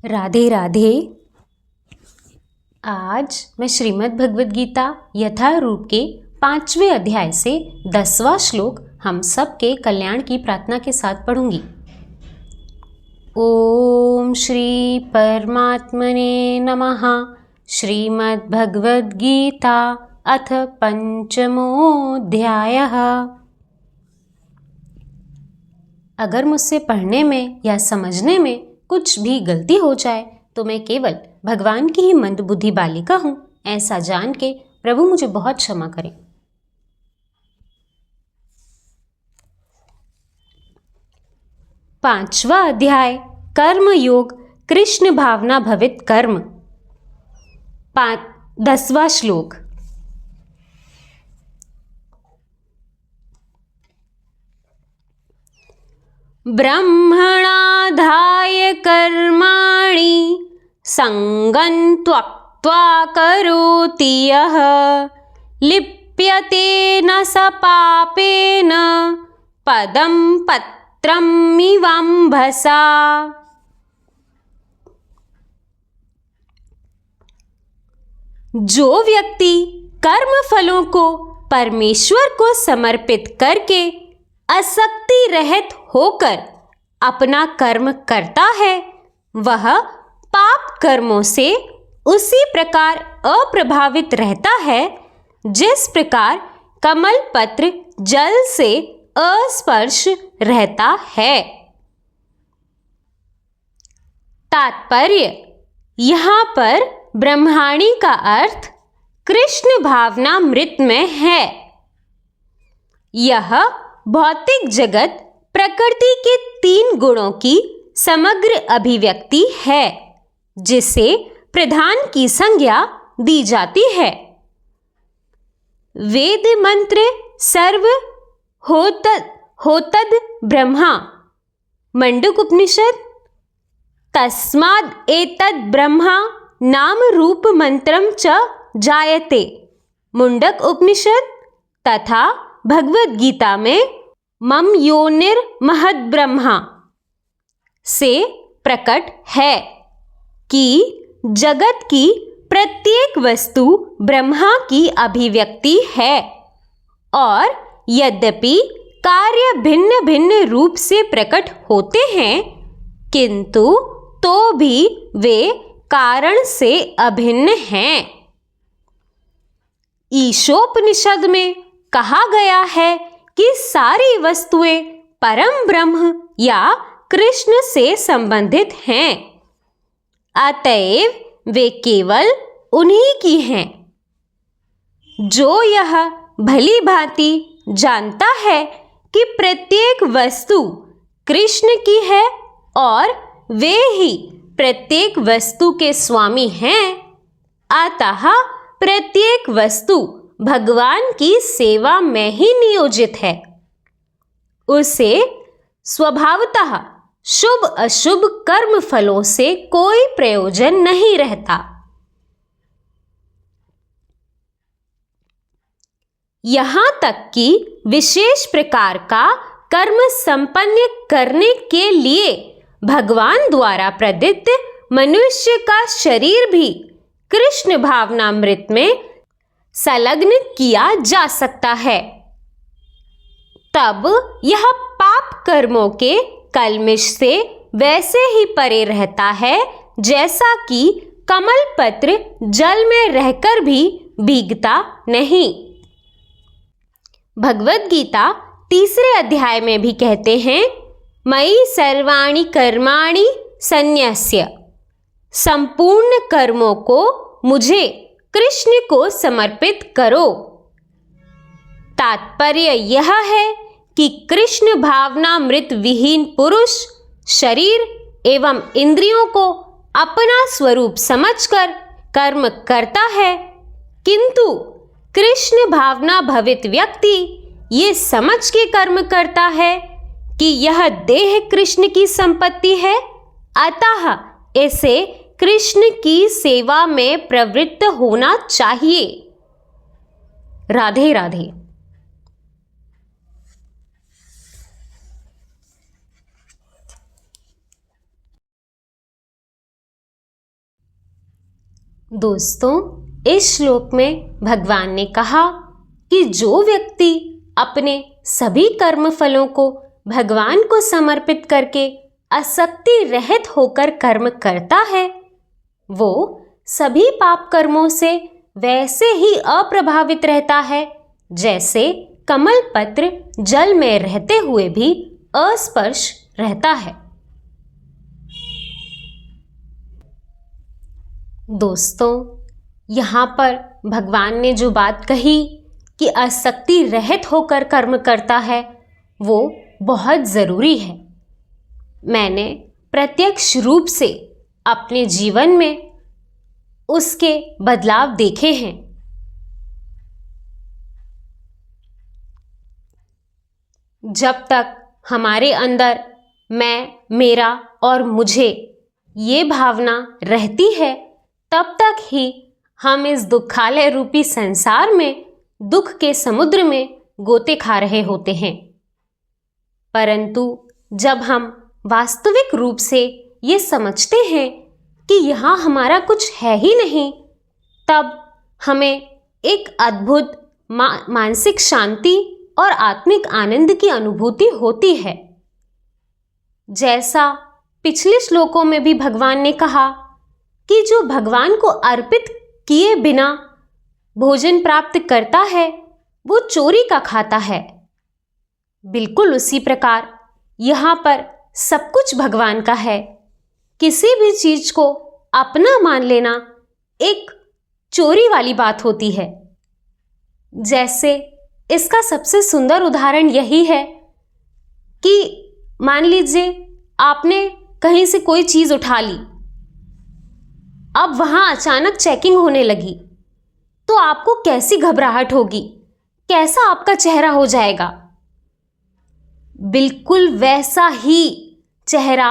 राधे राधे। आज मैं श्रीमद् भगवद गीता यथारूप के 5वें अध्याय से 10वां श्लोक हम सब के कल्याण की प्रार्थना के साथ पढ़ूंगी। ओम श्री परमात्मने नमः। श्रीमद् भगवद गीता अथ पंचमोऽध्यायः। अगर मुझसे पढ़ने में या समझने में कुछ भी गलती हो जाए तो मैं केवल भगवान की ही मंदबुद्धि बालिका हूँ, ऐसा जान के प्रभु मुझे बहुत क्षमा करें। पांचवा अध्याय कर्म योग कृष्ण भावना भवित कर्म। 10वां श्लोक। ब्रह्मणाधाय कर्माणि संगं त्यक्त्वा करोति यः लिप्यते न स पापेन पदं पत्रमिवाम्भसा। जो व्यक्ति कर्म फलों को परमेश्वर को समर्पित करके आसक्ति रहित होकर अपना कर्म करता है, वह पाप कर्मों से उसी प्रकार अप्रभावित रहता है जिस प्रकार कमल पत्र जल से अस्पर्श रहता है। तात्पर्य: यहाँ पर ब्रह्माणी का अर्थ कृष्ण भावनामृत में है। यह भौतिक जगत प्रकृति के 3 गुणों की समग्र अभिव्यक्ति है जिसे प्रधान की संज्ञा दी जाती है। वेद मंत्र सर्व होतद ब्रह्मा मंडूक उपनिषद तस्माद् एतद् ब्रह्मा नाम रूप मंत्रम च जायते मुंडक उपनिषद तथा भगवद गीता में मम योनिर्महद् ब्रह्मा से प्रकट है कि जगत की प्रत्येक वस्तु ब्रह्मा की अभिव्यक्ति है और यद्यपि कार्य भिन्न भिन्न रूप से प्रकट होते हैं किंतु तो भी वे कारण से अभिन्न हैं। ईशोपनिषद में कहा गया है कि सारी वस्तुएं परम ब्रह्म या कृष्ण से संबंधित हैं, अतएव वे केवल उन्हीं की हैं। जो यह भली भांति जानता है कि प्रत्येक वस्तु कृष्ण की है और वे ही प्रत्येक वस्तु के स्वामी हैं, अतः प्रत्येक वस्तु भगवान की सेवा में ही नियोजित है। उसे स्वभावतः शुभ अशुभ कर्म फलों से कोई प्रयोजन नहीं रहता। यहाँ तक कि विशेष प्रकार का कर्म संपन्न करने के लिए भगवान द्वारा प्रदत्त मनुष्य का शरीर भी कृष्ण भावनामृत में संलग्न किया जा सकता है। तब यह पाप कर्मों के कल्मिष से वैसे ही परे रहता है जैसा कि कमल पत्र जल में रहकर भी भीगता नहीं। भगवद गीता 3 अध्याय में भी कहते हैं, मयि सर्वाणि कर्माणि सन्न्यस्य, संपूर्ण कर्मों को मुझे कृष्ण को समर्पित करो। तात्पर्य यह है कि कृष्ण भावनामृत विहीन पुरुष शरीर एवं इंद्रियों को अपना स्वरूप समझकर कर्म करता है, किंतु कृष्ण भावना भवित व्यक्ति ये समझ के कर्म करता है कि यह देह कृष्ण की संपत्ति है, अतः इसे कृष्ण की सेवा में प्रवृत्त होना चाहिए। राधे राधे। दोस्तों, इस श्लोक में भगवान ने कहा कि जो व्यक्ति अपने सभी कर्म फलों को भगवान को समर्पित करके आसक्ति रहित होकर कर्म करता है, वो सभी पाप कर्मों से वैसे ही अप्रभावित रहता है जैसे कमल पत्र जल में रहते हुए भी अस्पर्श रहता है। दोस्तों, यहाँ पर भगवान ने जो बात कही कि आसक्ति रहित होकर कर्म करता है, वो बहुत ज़रूरी है। मैंने प्रत्यक्ष रूप से अपने जीवन में उसके बदलाव देखे हैं। जब तक हमारे अंदर मैं, मेरा और मुझे ये भावना रहती है, तब तक ही हम इस दुखालय रूपी संसार में दुख के समुद्र में गोते खा रहे होते हैं। परंतु जब हम वास्तविक रूप से ये समझते हैं कि यहाँ हमारा कुछ है ही नहीं, तब हमें एक अद्भुत मानसिक शांति और आत्मिक आनंद की अनुभूति होती है। जैसा पिछले श्लोकों में भी भगवान ने कहा कि जो भगवान को अर्पित किए बिना भोजन प्राप्त करता है, वो चोरी का खाता है। बिल्कुल उसी प्रकार यहाँ पर सब कुछ भगवान का है। किसी भी चीज को अपना मान लेना एक चोरी वाली बात होती है। जैसे इसका सबसे सुंदर उदाहरण यही है कि मान लीजिए आपने कहीं से कोई चीज उठा ली, अब वहां अचानक चेकिंग होने लगी, तो आपको कैसी घबराहट होगी, कैसा आपका चेहरा हो जाएगा। बिल्कुल वैसा ही चेहरा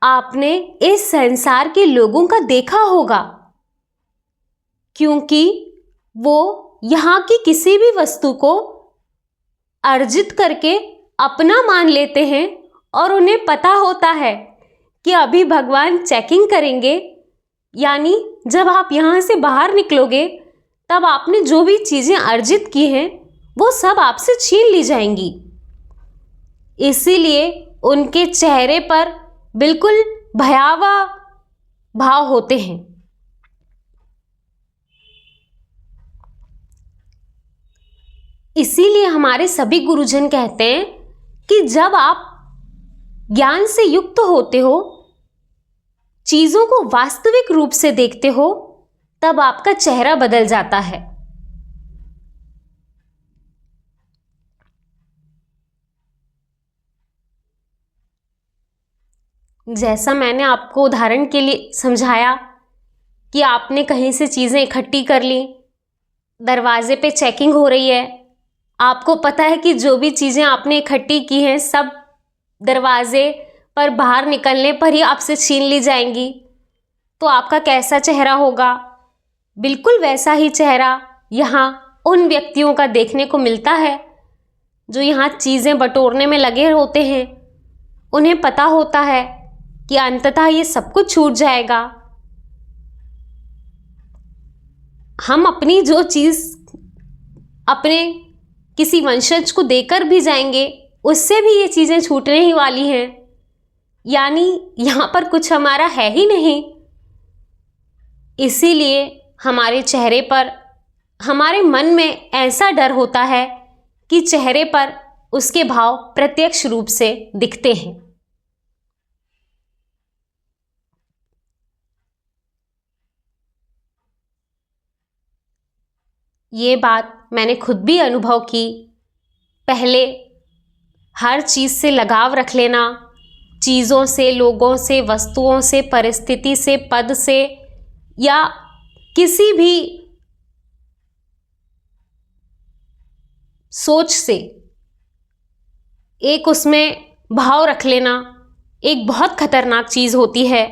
आपने इस संसार के लोगों का देखा होगा, क्योंकि वो यहाँ की किसी भी वस्तु को अर्जित करके अपना मान लेते हैं और उन्हें पता होता है कि अभी भगवान चेकिंग करेंगे, यानी जब आप यहाँ से बाहर निकलोगे तब आपने जो भी चीज़ें अर्जित की हैं वो सब आपसे छीन ली जाएंगी। इसीलिए उनके चेहरे पर बिल्कुल भयावह भाव होते हैं। इसीलिए हमारे सभी गुरुजन कहते हैं कि जब आप ज्ञान से युक्त होते हो, चीजों को वास्तविक रूप से देखते हो, तब आपका चेहरा बदल जाता है। जैसा मैंने आपको उदाहरण के लिए समझाया कि आपने कहीं से चीजें इकट्ठी कर ली, दरवाजे पे चेकिंग हो रही है, आपको पता है कि जो भी चीजें आपने इकट्ठी की हैं सब दरवाजे पर बाहर निकलने पर ही आपसे छीन ली जाएंगी, तो आपका कैसा चेहरा होगा। बिल्कुल वैसा ही चेहरा यहाँ उन व्यक्तियों का देखने को मिलता है जो यहाँ चीज़ें बटोरने में लगे होते हैं। उन्हें पता होता है कि अंततः ये सब कुछ छूट जाएगा। हम अपनी जो चीज़ अपने किसी वंशज को देकर भी जाएंगे, उससे भी ये चीज़ें छूटने ही वाली हैं, यानी यहाँ पर कुछ हमारा है ही नहीं। इसीलिए हमारे चेहरे पर, हमारे मन में ऐसा डर होता है कि चेहरे पर उसके भाव प्रत्यक्ष रूप से दिखते हैं। ये बात मैंने खुद भी अनुभव की। पहले हर चीज़ से लगाव रख लेना, चीज़ों से, लोगों से, वस्तुओं से, परिस्थिति से, पद से या किसी भी सोच से एक उसमें भाव रख लेना एक बहुत खतरनाक चीज़ होती है।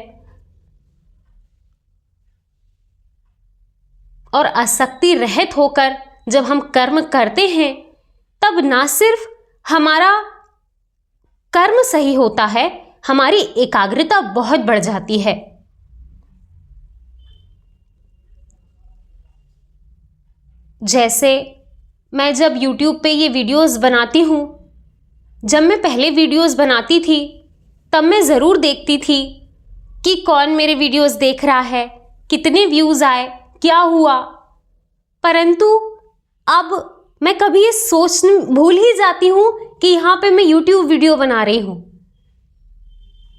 और आसक्ति रहित होकर जब हम कर्म करते हैं, तब ना सिर्फ हमारा कर्म सही होता है, हमारी एकाग्रता बहुत बढ़ जाती है। जैसे मैं जब YouTube पे ये वीडियोस बनाती हूँ, जब मैं पहले वीडियोस बनाती थी तब मैं ज़रूर देखती थी कि कौन मेरे वीडियोस देख रहा है, कितने व्यूज़ आए, क्या हुआ। परंतु अब मैं कभी ये सोचने भूल ही जाती हूँ कि यहाँ पे मैं YouTube वीडियो बना रही हूँ।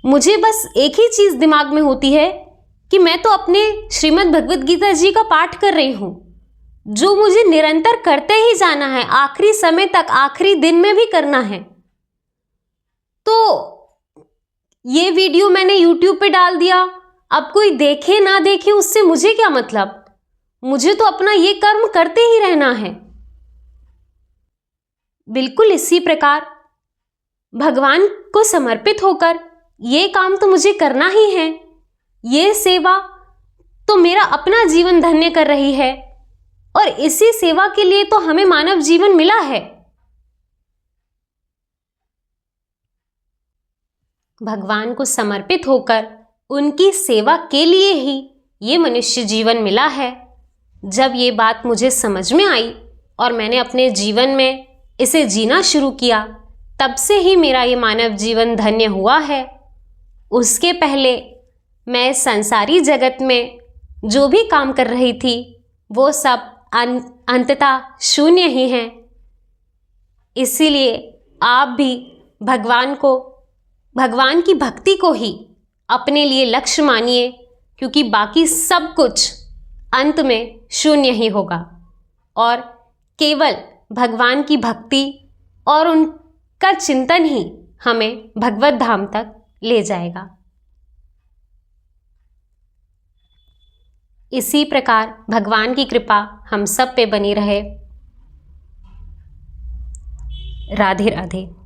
मुझे बस एक ही चीज़ दिमाग में होती है कि मैं तो अपने श्रीमद् भगवत गीता जी का पाठ कर रही हूँ, जो मुझे निरंतर करते ही जाना है, आखिरी समय तक, आखिरी दिन में भी करना है। तो ये वीडियो मैंने YouTube पे डाल दिया, अब कोई देखे ना देखे उससे मुझे क्या मतलब, मुझे तो अपना ये कर्म करते ही रहना है। बिल्कुल इसी प्रकार भगवान को समर्पित होकर ये काम तो मुझे करना ही है। ये सेवा तो मेरा अपना जीवन धन्य कर रही है और इसी सेवा के लिए तो हमें मानव जीवन मिला है। भगवान को समर्पित होकर उनकी सेवा के लिए ही ये मनुष्य जीवन मिला है। जब ये बात मुझे समझ में आई और मैंने अपने जीवन में इसे जीना शुरू किया, तब से ही मेरा ये मानव जीवन धन्य हुआ है। उसके पहले मैं संसारी जगत में जो भी काम कर रही थी वो सब अंततः शून्य ही हैं। इसीलिए आप भी भगवान की भक्ति को ही अपने लिए लक्ष्य मानिए, क्योंकि बाकी सब कुछ अंत में शून्य ही होगा और केवल भगवान की भक्ति और उनका चिंतन ही हमें भगवत धाम तक ले जाएगा। इसी प्रकार भगवान की कृपा हम सब पे बनी रहे। राधे राधे।